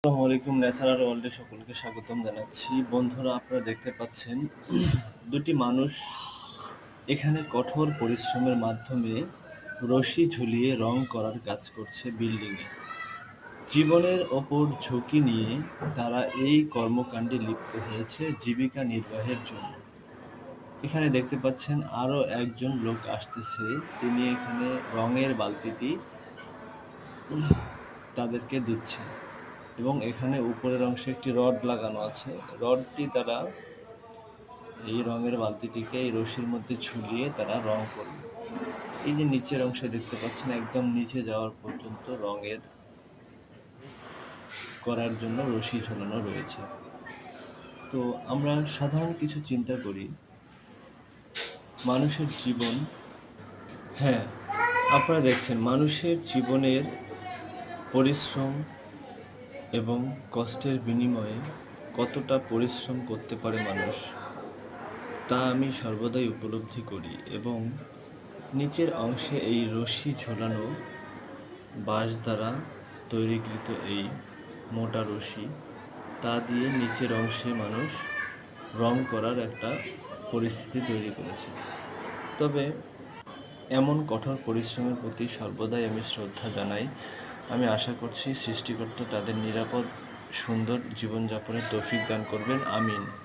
আসসালামু আলাইকুম, ন্যাচারাল ওয়ার্ল্ডে সকলকে স্বাগতম জানাচ্ছি। বন্ধুরা, আপনারা দেখতে পাচ্ছেন দুটি মানুষ এখানে কঠোর পরিশ্রমের মাধ্যমে রশি ঝুলিয়ে রং করার কাজ করছে বিল্ডিংয়ে। জীবনের ওপর ঝুঁকি নিয়ে তারা এই কর্মকাণ্ডে লিপ্ত হয়েছে জীবিকা নির্বাহের জন্য। এখানে দেখতে পাচ্ছেন আরো একজন লোক আসতেছে, তিনি এখানে রঙের বালতিটি তাদেরকে দিচ্ছেন এবং এখানে উপরের অংশে একটি রড লাগানো আছে। রডটি দ্বারা এই রঙের বালতিটিকে এই রশির মধ্যে ঝুলিয়ে তারা রং করবে। এই যে নিচের অংশে দেখতে পাচ্ছেন, একদম নিচে যাওয়ার পর্যন্ত রঙের করার জন্য রশি ঝোলানো রয়েছে। তো আমরা সাধারণ কিছু চিন্তা করি, মানুষের জীবন, হ্যাঁ, আপনারা দেখছেন মানুষের জীবনের পরিশ্রম এবং কষ্টের বিনিময়ে কতটা পরিশ্রম করতে পারে মানুষ, তা আমি সর্বদাই উপলব্ধি করি। এবং নিচের অংশে এই রশি ঝোলানো বাঁশ দ্বারা তৈরিকৃত এই মোটা রশি, তা দিয়ে নিচের অংশে মানুষ রং করার একটা পরিস্থিতি তৈরি করেছে। তবে এমন কঠোর পরিশ্রমের প্রতি সর্বদাই আমি শ্রদ্ধা জানাই। আমি আশা করছি সৃষ্টিকর্তা তাদের নিরাপদ সুন্দর জীবনযাপনের তৌফিক দান করবেন। আমিন।